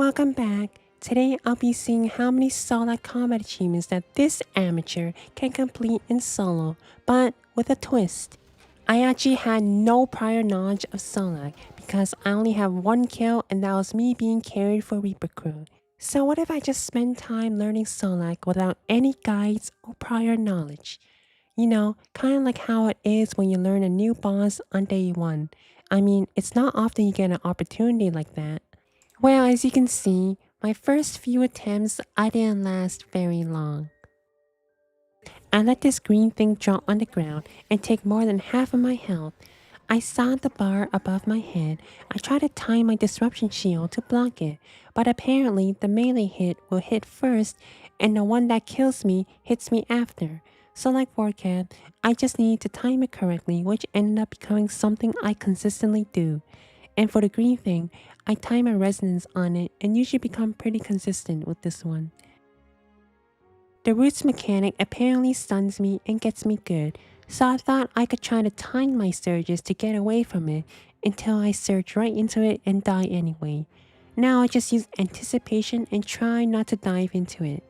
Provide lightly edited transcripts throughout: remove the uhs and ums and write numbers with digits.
Welcome back. Today I'll be seeing how many Solak combat achievements that this amateur can complete in solo, but with a twist. I actually had no prior knowledge of Solak because I only have one kill and that was me being carried for Reaper Crew. So what if I just spend time learning Solak without any guides or prior knowledge? You know, kind of like how it is when you learn a new boss on day 1. I mean, it's not often you get an opportunity like that. Well, as you can see, my first few attempts, I didn't last very long. I let this green thing drop on the ground and take more than half of my health. I saw the bar above my head. I tried to time my disruption shield to block it, but apparently the melee hit will hit first and the one that kills me hits me after. So like forecast, I just needed to time it correctly, which ended up becoming something I consistently do. And for the green thing, I time a resonance on it and usually become pretty consistent with this one. The roots mechanic apparently stuns me and gets me good, so I thought I could try to time my surges to get away from it until I surge right into it and die anyway. Now I just use anticipation and try not to dive into it.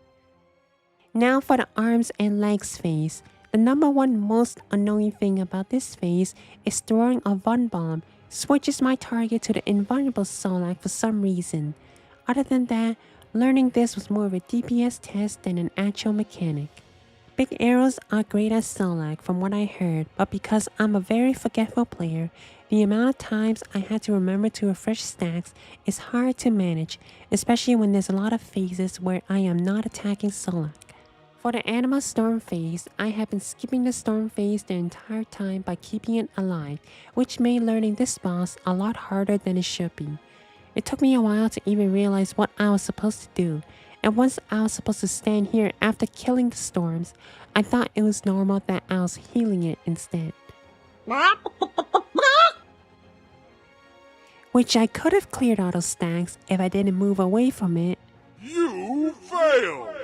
Now for the arms and legs phase. The number one most annoying thing about this phase is throwing a Von Bomb switches my target to the invulnerable Solak for some reason. Other than that, learning this was more of a DPS test than an actual mechanic. Big arrows are great as Solak from what I heard, but because I'm a very forgetful player, the amount of times I had to remember to refresh stacks is hard to manage, especially when there's a lot of phases where I am not attacking Solak. For the Anima Storm phase, I have been skipping the Storm phase the entire time by keeping it alive, which made learning this boss a lot harder than it should be. It took me a while to even realize what I was supposed to do, and once I was supposed to stand here after killing the storms, I thought it was normal that I was healing it instead. Which I could have cleared auto stacks if I didn't move away from it. You failed!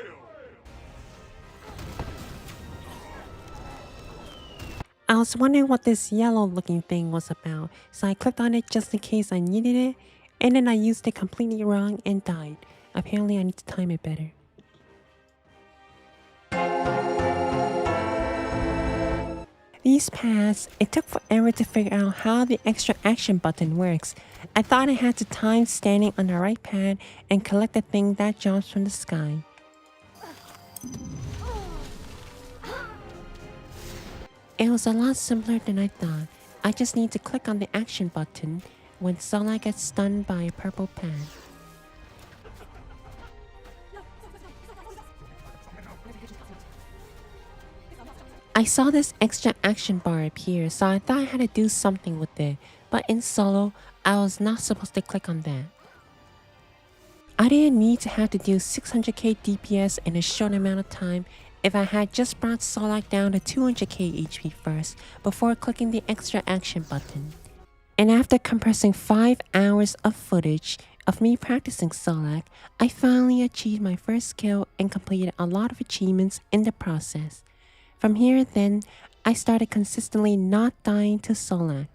I was wondering what this yellow looking thing was about, so I clicked on it just in case I needed it, and then I used it completely wrong and died. Apparently I need to time it better. These paths, it took forever to figure out how the extra action button works. I thought I had to time standing on the right pad and collect the thing that drops from the sky. It was a lot simpler than I thought. I just need to click on the action button when Solak gets stunned by a purple pad. I saw this extra action bar appear, so I thought I had to do something with it, but in solo, I was not supposed to click on that. I didn't need to have to do 600k DPS in a short amount of time if I had just brought Solak down to 200k HP first before clicking the extra action button. And after compressing 5 hours of footage of me practicing Solak, I finally achieved my first kill and completed a lot of achievements in the process. From here then, I started consistently not dying to Solak.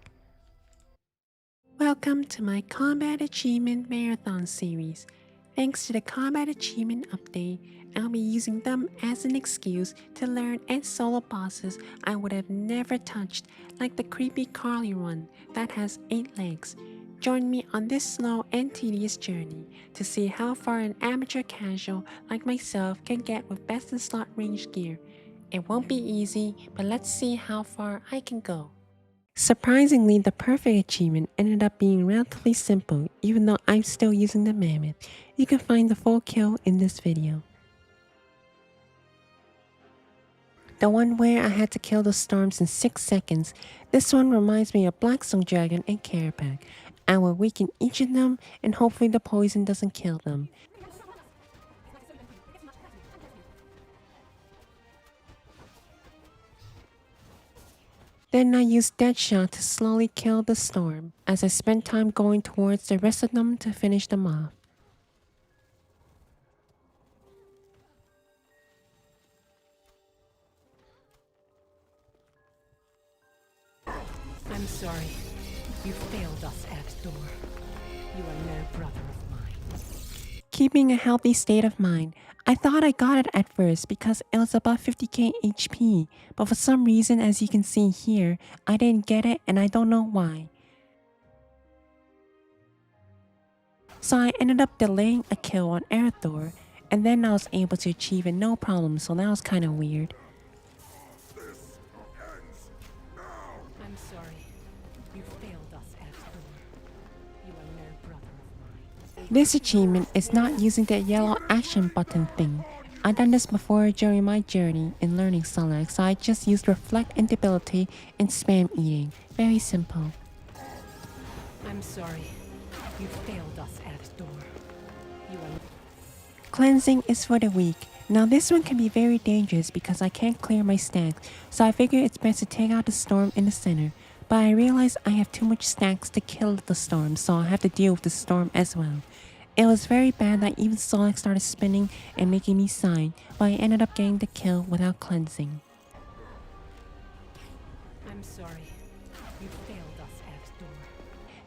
Welcome to my Combat Achievement Marathon series. Thanks to the Combat Achievement update, I'll be using them as an excuse to learn and solo bosses I would have never touched, like the creepy Carly one that has 8 legs. Join me on this slow and tedious journey to see how far an amateur casual like myself can get with best in slot range gear. It won't be easy, but let's see how far I can go. Surprisingly, the perfect achievement ended up being relatively simple, even though I'm still using the mammoth. You can find the full kill in this video. The one where I had to kill the storms in 6 seconds, this one reminds me of Blackstone Dragon and Carapac. I will weaken each of them and hopefully the poison doesn't kill them. Then I used Deadshot to slowly kill the storm, as I spent time going towards the rest of them to finish them off. I'm sorry. You failed us at door. You are no brother of mine. keeping a healthy state of mind. I thought I got it at first because it was about 50k HP, but for some reason, as you can see here, I didn't get it and I don't know why. So I ended up delaying a kill on Erethdor, and then I was able to achieve it no problem, so that was kinda weird. I'm sorry. You failed us, Eldritch. You are no brother of mine. This achievement is not using the yellow action button thing. I've done this before during my journey in learning Solak, so I just used Reflect and Debility and Spam Eating. Very simple. I'm sorry. You failed us, Eldritch. You are... Cleansing is for the weak. Now this one can be very dangerous because I can't clear my stacks, so I figure it's best to take out the storm in the center. But I realize I have too much stacks to kill the storm, so I have to deal with the storm as well. It was very bad that even Solak started spinning and making me sign, but I ended up getting the kill without cleansing. I'm sorry. You failed us, Eldritch.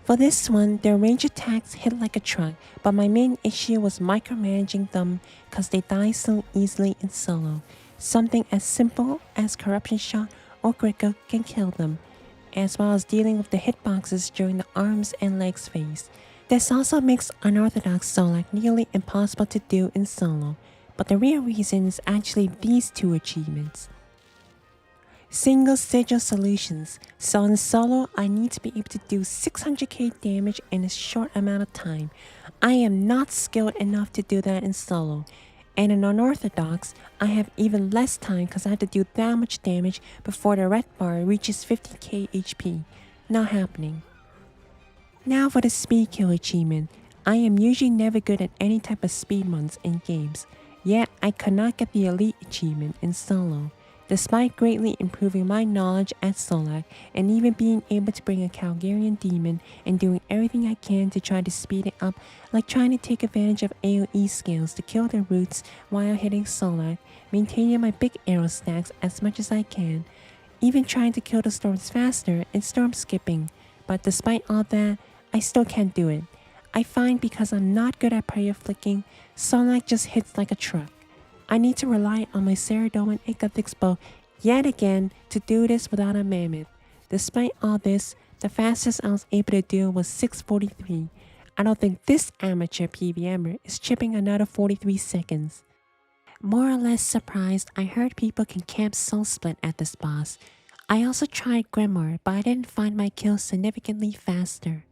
For this one, their range attacks hit like a truck, but my main issue was micromanaging them cause they die so easily in solo. Something as simple as Corruption Shot or Gricko can kill them, as well as dealing with the hitboxes during the arms and legs phase. This also makes Unorthodox Solak nearly impossible to do in solo, but the real reason is actually these two achievements. Single sigil solutions. So in solo, I need to be able to do 600k damage in a short amount of time. I am not skilled enough to do that in solo. And in Unorthodox, I have even less time because I have to do that much damage before the red bar reaches 50k HP. Not happening. Now for the speed kill achievement. I am usually never good at any type of speed runs in games, yet I could not get the elite achievement in solo. Despite greatly improving my knowledge at Solak and even being able to bring a Calgarian demon and doing everything I can to try to speed it up, like trying to take advantage of AoE skills to kill their roots while hitting Solak, maintaining my big arrow stacks as much as I can, even trying to kill the storms faster and storm skipping. But despite all that, I still can't do it. I find because I'm not good at prayer flicking, Solak just hits like a truck. I need to rely on my Saradomin and Guthix Bow yet again to do this without a mammoth. Despite all this, the fastest I was able to do was 643. I don't think this amateur pvmer is chipping another 43 seconds. More or less surprised, I heard people can camp Soul Split at this boss. I also tried Grimoire, but I didn't find my kills significantly faster.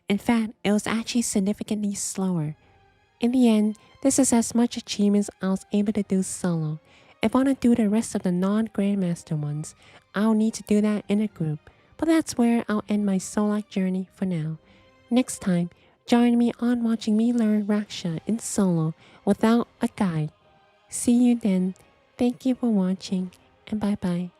In fact, it was actually significantly slower. In the end, this is as much achievements I was able to do solo. If I want to do the rest of the non-Grandmaster ones, I'll need to do that in a group. But that's where I'll end my Solak journey for now. Next time, join me on watching me learn Raksha in solo without a guide. See you then. Thank you for watching, and bye bye.